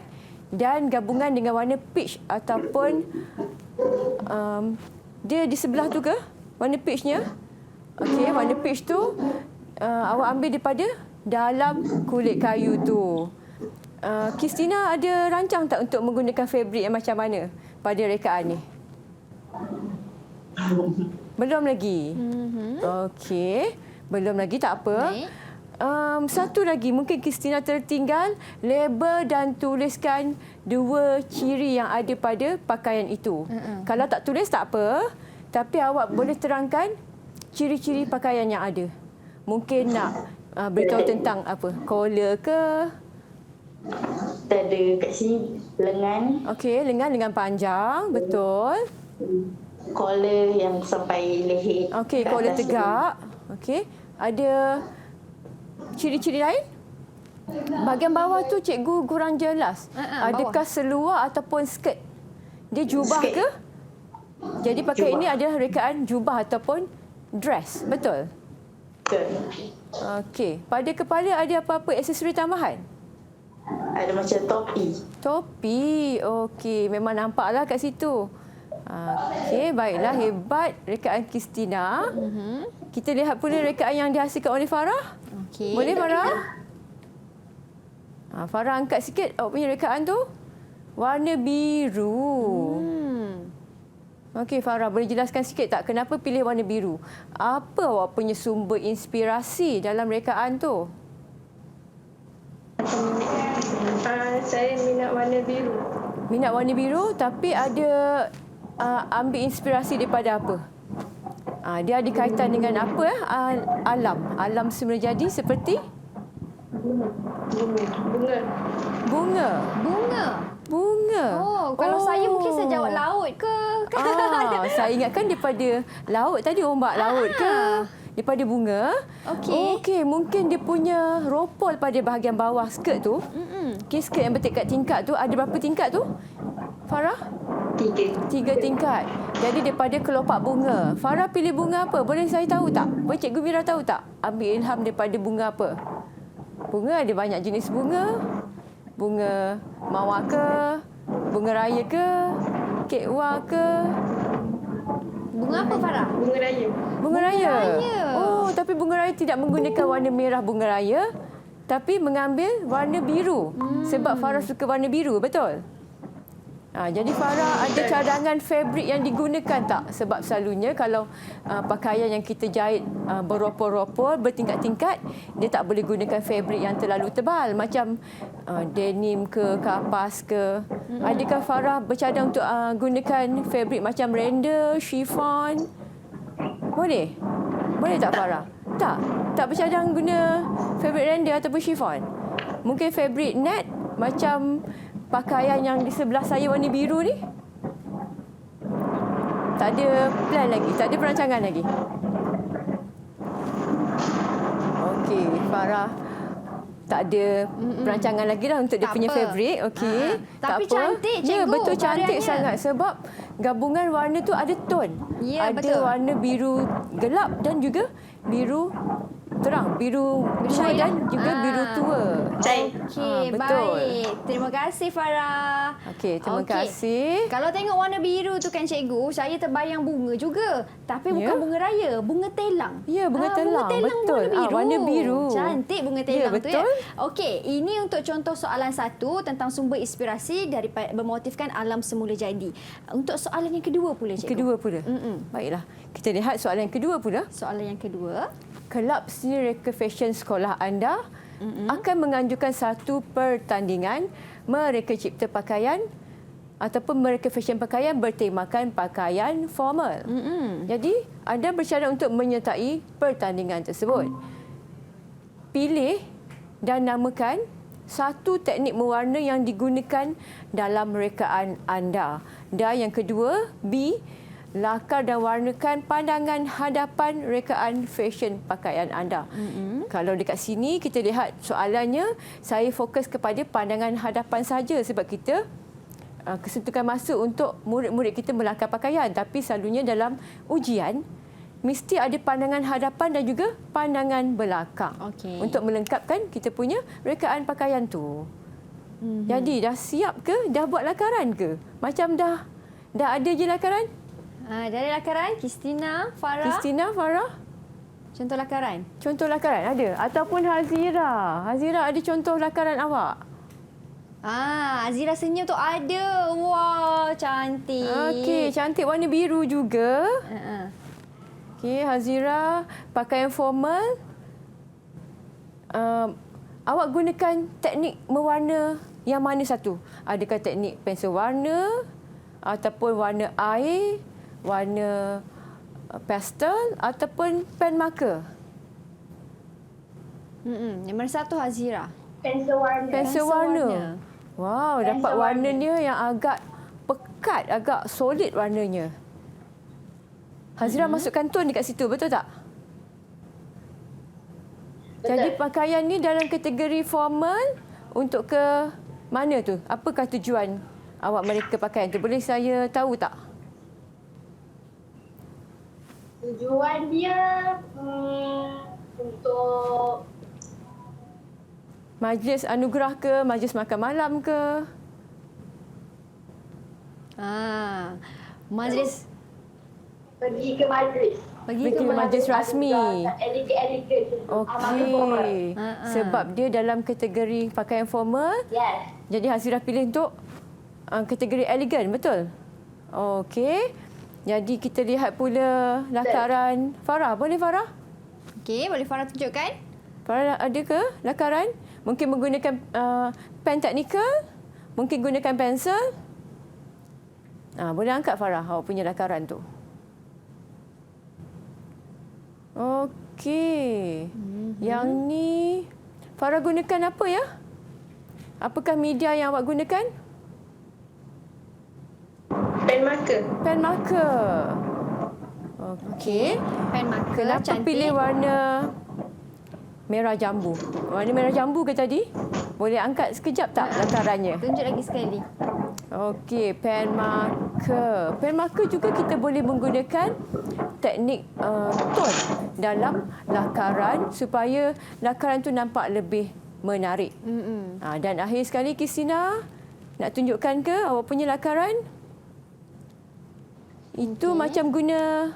dan gabungan dengan warna peach ataupun dia di sebelah tu ke warna peachnya. Okey, warna peach tu awak ambil daripada dalam kulit kayu tu. Kristina ada rancang tak untuk menggunakan fabrik yang macam mana pada rekaan ni? Belum lagi. Okey. Belum lagi, tak apa. Baik. Satu lagi, mungkin Kristina tertinggal label dan tuliskan 2 ciri yang ada pada pakaian itu. Kalau tak tulis tak apa, tapi awak boleh terangkan ciri-ciri pakaian yang ada. Mungkin nak beritahu tentang apa? Collar ke? Kita ada kat sini lengan, Okey, lengan panjang, betul. collar yang sampai leher. Okey, kat collar atas tegak. Okey, ada ciri-ciri lain? Bahagian bawah tu cikgu kurang jelas. Adakah seluar ataupun skirt? Dia jubah Skirt. ke? Jadi pakai Jubah. ini adalah rekaan jubah ataupun dress, betul? Betul. Okey, pada kepala ada apa-apa aksesori tambahan? Ada macam topi. Topi. Okey, memang nampaklah kat situ. Okey, baiklah, hebat rekaan Kristina. Kita lihat pula rekaan yang dihasilkan oleh Farah. Okey. Boleh Farah? Farah angkat sikit awak punya rekaan tu. Warna biru. Okey Farah, boleh jelaskan sikit tak kenapa pilih warna biru? Apa awak punya sumber inspirasi dalam rekaan tu? Saya minat warna biru. Minat warna biru tapi ada ambil inspirasi daripada apa? Dia ada kaitan dengan apa? Alam semula jadi seperti? Bunga. Bunga. Bunga. Kalau saya mungkin saya jawab laut ke? Saya ingatkan daripada laut tadi, ombak laut ke? Daripada bunga. Okey, mungkin dia punya ropol pada bahagian bawah skirt tu. Okey, skirt yang bertingkat tingkat tu, ada berapa tingkat tu? Farah? 3. 3 tingkat. Jadi daripada kelopak bunga. Farah pilih bunga apa? Boleh saya tahu tak? Boleh Cikgu Mira tahu tak? Ambil ilham daripada bunga apa? Bunga ada banyak jenis bunga. Bunga mawar ke, bunga raya ke, kekwa ke. Bunga apa Farah? Bunga raya. Bunga raya. raya. Oh, tapi bunga raya tidak menggunakan warna merah bunga raya, tapi mengambil warna biru. Sebab Farah suka warna biru, betul? Jadi Farah ada cadangan fabrik yang digunakan tak? Sebab selalunya kalau pakaian yang kita jahit beropor-opor, bertingkat-tingkat, dia tak boleh gunakan fabrik yang terlalu tebal. Macam denim ke, kapas ke. Adakah Farah bercadang untuk gunakan fabrik macam render, chiffon? Boleh? Boleh tak Farah? Tak? Tak bercadang guna fabrik render ataupun chiffon? Mungkin fabrik net macam pakaian yang di sebelah saya warna biru ni? Tak ada plan lagi, tak ada perancangan lagi. Okey, Farah tak ada perancangan lagi dah untuk dia Tak punya apa. fabrik. Okey. Tapi tak apa. cantik, Ya, cikgu, betul cantik karyanya. sangat sebab gabungan warna tu ada ton. Ya, ada betul. warna biru gelap dan juga biru terang, biru tua Bersyai dan lah. juga biru tua. Cair. Okey, betul. baik. Terima kasih Farah. Okey, terima kasih. Kalau tengok warna biru tu kan cikgu, saya terbayang bunga juga. Tapi bukan Ya? bunga raya, bunga telang. Ya, bunga telang. Bunga telang Betul. warna biru. Warna biru. Cantik bunga Ya, telang tu ya. betul. Okey, ini untuk contoh soalan satu tentang sumber inspirasi daripada bermotifkan alam semula jadi. Untuk soalan yang kedua pula cikgu. Kedua pula. Baiklah. Kita lihat soalan yang kedua pula. Soalan yang kedua. Kelab seni reka fashion sekolah anda akan menganjurkan satu pertandingan mereka cipta pakaian ataupun mereka fashion pakaian bertemakan pakaian formal. Jadi, anda bercadang untuk menyertai pertandingan tersebut. Pilih dan namakan satu teknik mewarna yang digunakan dalam rekaan anda. Dan yang kedua, B, lakar dan warnakan pandangan hadapan rekaan fashion pakaian anda. Kalau dekat sini kita lihat soalannya, saya fokus kepada pandangan hadapan saja sebab kita kesentukan masa untuk murid-murid kita melakar pakaian. Tapi selalunya dalam ujian, mesti ada pandangan hadapan dan juga pandangan belakang. Okey. Untuk melengkapkan kita punya rekaan pakaian tu. Jadi dah siap ke? Dah buat lakaran ke? Macam dah ada je lakaran? Dari lakaran, Kristina, Farah. Kristina, Farah, Contoh lakaran. contoh lakaran ada? Ataupun Hazira. Hazira ada contoh lakaran awak? Azira senyum tu ada. Wah, cantik. Okey, cantik warna biru juga. Okey, Hazira, pakaian formal. Awak gunakan teknik mewarna yang mana satu? Adakah teknik pensel warna ataupun warna air, warna pastel ataupun pen marker? Yang mana satu Hazira? Pensel warna. Pensel warna. Wow, Pensel dapat warna warna. dia yang agak pekat, agak solid warnanya. Hazira masukkan tone dekat situ, betul tak? Jadi pakaian ni dalam kategori formal untuk ke mana tu? Apakah tujuan awak mereka pakaian tu? Boleh saya tahu tak? Tujuan dia untuk Majlis anugerah ke? Majlis makan malam ke? Majlis. pergi ke majlis. Pergi ke majlis rasmi. Elegan. Okey. Sebab dia dalam kategori pakaian formal. Yes. Jadi Hazira pilih untuk kategori elegan, betul? Okey. Jadi kita lihat pula lakaran Farah. Boleh Farah? Okey, boleh Farah tunjukkan? Farah ada ke lakaran? Mungkin menggunakan pen teknikal? Mungkin gunakan pensel? Boleh angkat Farah awak punya lakaran tu. Okey. Yang ni Farah gunakan apa ya? Apakah media yang awak gunakan? Pen marker. Pen marker. Okey. Pen marker Kenapa cantik. pilih warna merah jambu? Warna merah jambu ke tadi? Boleh angkat sekejap tak lakarannya? Tunjuk lagi sekali. Okey, pen marker. Pen marker juga kita boleh menggunakan teknik tone dalam lakaran supaya lakaran tu nampak lebih menarik. Dan akhir sekali Christina, nak tunjukkan ke awak punya lakaran? Itu macam guna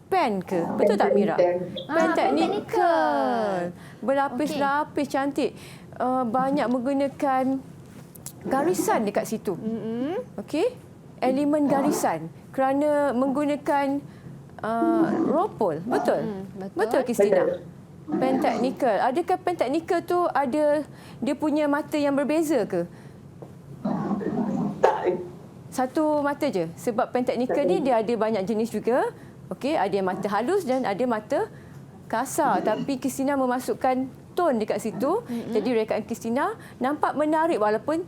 pen ke? Betul tak Mira? Pen teknikal. Berlapis-lapis cantik. Banyak menggunakan garisan dekat situ. Okey? Elemen garisan kerana menggunakan ropol. Betul? Betul Christina? Pen teknikal. Adakah pen teknikal tu ada dia punya mata yang berbeza ke? Tak. Satu mata je. Sebab pen teknikal ni dia ada banyak jenis juga. Okey, ada yang mata halus dan ada mata kasar. Tapi Christina memasukkan tone dekat situ. Jadi rekaan Christina nampak menarik walaupun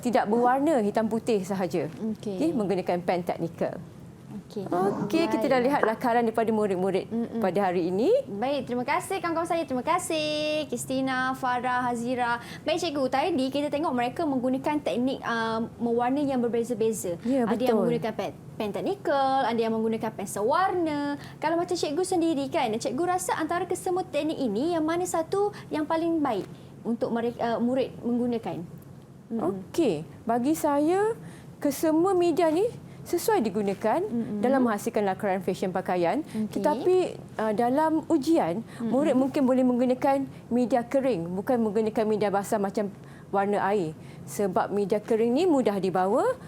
tidak berwarna hitam putih sahaja. Okey, menggunakan pen teknikal. Okey, kita dah lihat lakaran daripada murid-murid pada hari ini. Baik, terima kasih kawan-kawan saya. Terima kasih Christina, Farah, Hazira. Baik cikgu, tadi kita tengok mereka menggunakan teknik mewarna yang berbeza-beza. Ya, ada betul. yang menggunakan pen teknikal, ada yang menggunakan pen sewarna. Kalau macam cikgu sendiri kan, cikgu rasa antara kesemua teknik ini yang mana satu yang paling baik untuk mereka, murid menggunakan? Okey, bagi saya kesemua media ni sesuai digunakan dalam menghasilkan lakaran fashion pakaian. Tetapi dalam ujian, murid mungkin boleh menggunakan media kering, bukan menggunakan media basah macam warna air. Sebab media kering ni mudah dibawa,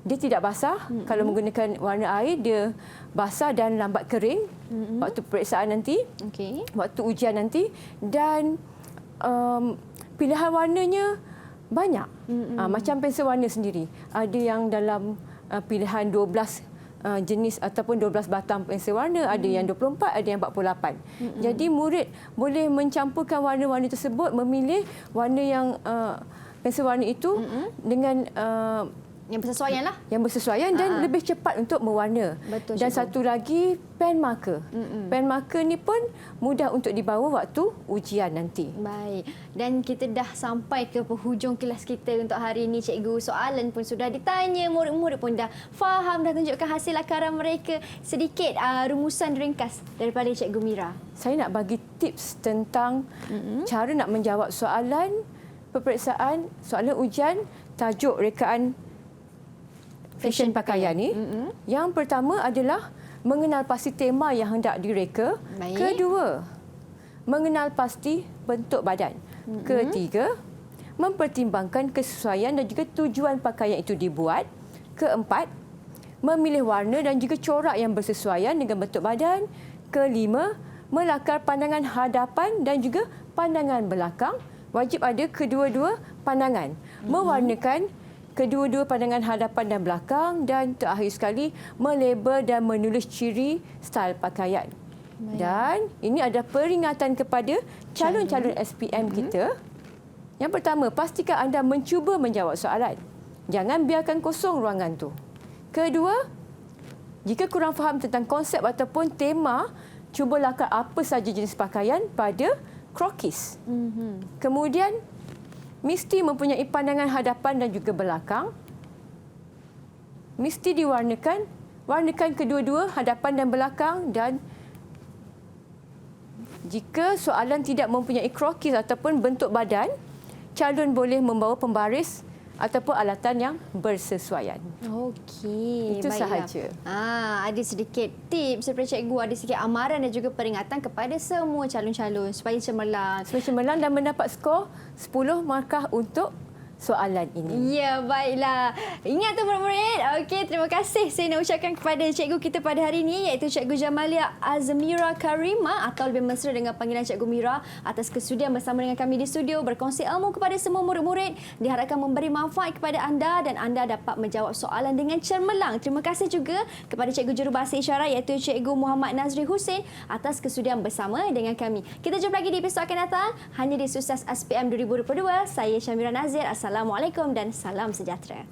dia tidak basah. Kalau menggunakan warna air, dia basah dan lambat kering waktu peperiksaan nanti, waktu ujian nanti. Dan pilihan warnanya banyak. Macam pensel warna sendiri. Ada yang dalam pilihan 12 jenis ataupun 12 batang pensel warna, ada yang 24, ada yang 48. Jadi murid boleh mencampurkan warna-warna tersebut, memilih warna yang pensel warna itu dengan Yang bersesuaian lah. yang bersesuaian dan lebih cepat untuk mewarna. Betul, dan cikgu. satu lagi, pen marker. Pen marker ni pun mudah untuk dibawa waktu ujian nanti. Baik. Dan kita dah sampai ke penghujung kelas kita untuk hari ini, cikgu. Soalan pun sudah ditanya, murid-murid pun dah faham, dah tunjukkan hasil lakaran mereka. Sedikit rumusan ringkas daripada cikgu Mira. Saya nak bagi tips tentang cara nak menjawab soalan peperiksaan, soalan ujian, tajuk rekaan fashion pakaian ni. Yang pertama adalah mengenal pasti tema yang hendak direka. Baik. Kedua, mengenal pasti bentuk badan. Ketiga, mempertimbangkan kesesuaian dan juga tujuan pakaian itu dibuat. Keempat, memilih warna dan juga corak yang bersesuaian dengan bentuk badan. Kelima, melakar pandangan hadapan dan juga pandangan belakang. Wajib ada kedua-dua pandangan. Mewarnakan kedua-dua pandangan hadapan dan belakang, dan terakhir sekali melabel dan menulis ciri style pakaian. Dan ini ada peringatan kepada calon-calon SPM kita. Yang pertama, pastikan anda mencuba menjawab soalan. Jangan biarkan kosong ruangan tu. Kedua, jika kurang faham tentang konsep ataupun tema, cuba lakar apa saja jenis pakaian pada krokis. Kemudian, mesti mempunyai pandangan hadapan dan juga belakang. Mesti diwarnakan. Warnakan kedua-dua hadapan dan belakang. Dan jika soalan tidak mempunyai krokis ataupun bentuk badan, calon boleh membawa pembaris ataupun alatan yang bersesuaian. Okey, Itu baiklah. sahaja. Ada sedikit tips daripada cikgu, ada sedikit amaran dan juga peringatan kepada semua calon-calon supaya cemerlang. Cemerlang dan mendapat skor 10 markah untuk soalan ini. Ya, baiklah. Ingat tu murid-murid. Okey, terima kasih saya nak ucapkan kepada cikgu kita pada hari ini, iaitu Cikgu Jamalia Azmira Karima, atau lebih mesra dengan panggilan Cikgu Mira, atas kesudian bersama dengan kami di studio berkongsi ilmu kepada semua murid-murid. Diharapkan memberi manfaat kepada anda dan anda dapat menjawab soalan dengan cemerlang. Terima kasih juga kepada Cikgu Jurubahasa Isyarat, iaitu Cikgu Muhammad Nazri Hussein, atas kesudian bersama dengan kami. Kita jumpa lagi di episod akan datang hanya di Sukses SPM 2022. Saya Syamira Nazir. Assalamualaikum dan salam sejahtera.